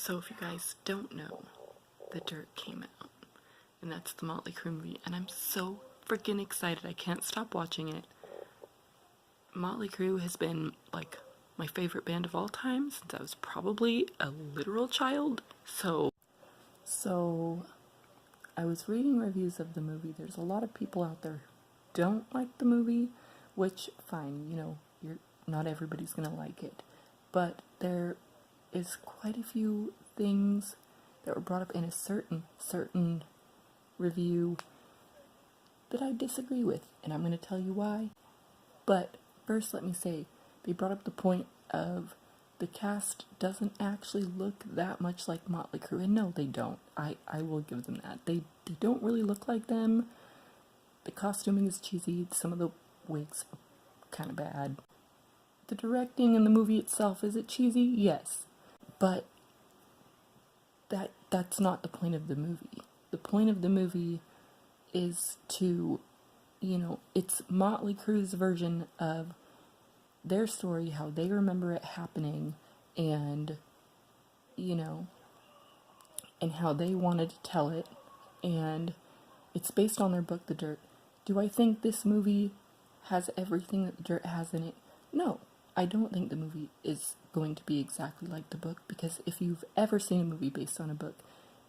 So if you guys don't know, The Dirt came out, and that's the Motley Crue movie, and I'm so freaking excited. I can't stop watching it. Motley Crue has been, like, my favorite band of all time since I was probably a literal child. So I was reading reviews of the movie. There's a lot of people out there who don't like the movie, which, fine, you know, not everybody's gonna like it. But there is quite a few things that were brought up in a certain review that I disagree with, and I'm gonna tell you why. But first, let me say, they brought up the point of the cast doesn't actually look that much like Motley Crue, and no, they don't. I will give them that. They don't really look like them. The costuming is cheesy. Some of the wigs are kind of bad. The directing in the movie itself, is it cheesy? Yes. But that's not the point of the movie. The point of the movie is to, you know, it's Motley Crue's version of their story, how they remember it happening, and, you know, and how they wanted to tell it, and it's based on their book, The Dirt. Do I think this movie has everything that The Dirt has in it? No, I don't think the movie is going to be exactly like the book, because if you've ever seen a movie based on a book,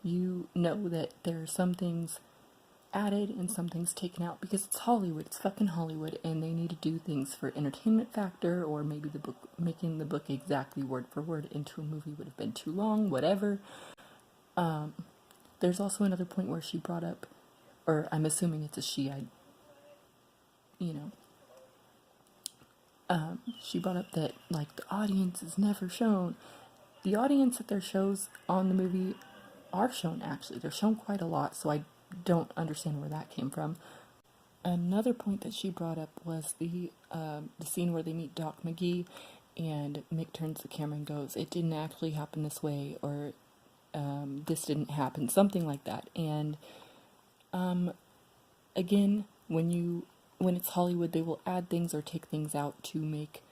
you know that there are some things added and some things taken out, because it's Hollywood, it's fucking Hollywood, and they need to do things for entertainment factor, or maybe the book, making the book exactly word for word into a movie would have been too long, whatever. There's also another point where she brought up, or I'm assuming it's a she, she brought up that, like, the audience is never shown. The audience at their shows on the movie are shown, actually. They're shown quite a lot, so I don't understand where that came from. Another point that she brought up was the scene where they meet Doc McGee, and Mick turns the camera and goes, "It didn't actually happen this way," or "this didn't happen," something like that. And again, when it's Hollywood, they will add things or take things out to make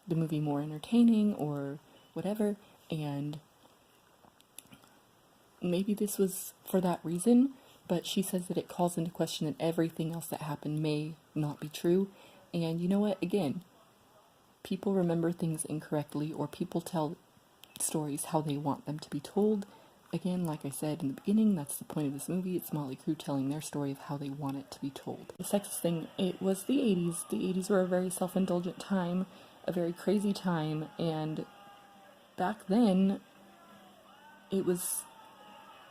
the movie more entertaining or whatever, and maybe this was for that reason, but she says that it calls into question that everything else that happened may not be true. And you know what? Again, people remember things incorrectly, or people tell stories how they want them to be told. Again, like I said in the beginning, that's the point of this movie. It's Motley Crue telling their story of how they want it to be told. The sexist thing, it was the 80s. The 80s were a very self-indulgent time, a very crazy time, and back then, it was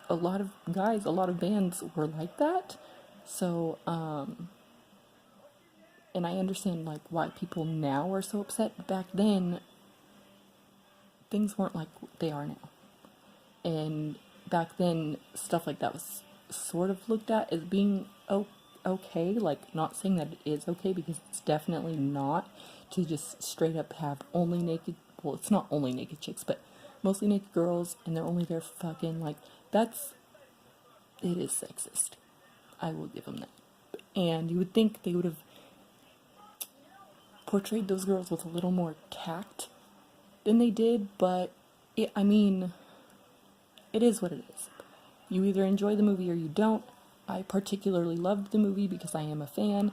a lot of guys, a lot of bands were like that. So, and I understand, like, why people now are so upset, but back then, things weren't like they are now. And back then, stuff like that was sort of looked at as being okay, like, not saying that it is okay, because it's definitely not, to just straight up have only naked, well, it's not only naked chicks, but mostly naked girls, and they're only there fucking, like, it is sexist. I will give them that. And you would think they would have portrayed those girls with a little more tact than they did, but it is what it is. You either enjoy the movie or you don't. I particularly loved the movie because I am a fan,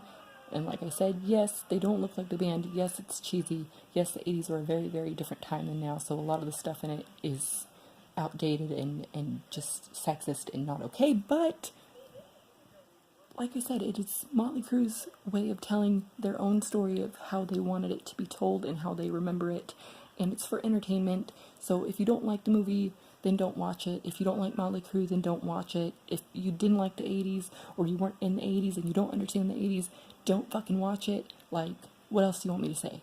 and like I said, yes, they don't look like the band, yes, it's cheesy, yes, the 80s were a very, very different time than now, so a lot of the stuff in it is outdated and just sexist and not okay, but like I said, it is Motley Crue's way of telling their own story of how they wanted it to be told and how they remember it, and it's for entertainment. So if you don't like the movie, then don't watch it. If you don't like Motley Crue, then don't watch it. If you didn't like the 80s, or you weren't in the 80s and you don't understand the 80s, don't fucking watch it. Like, what else do you want me to say?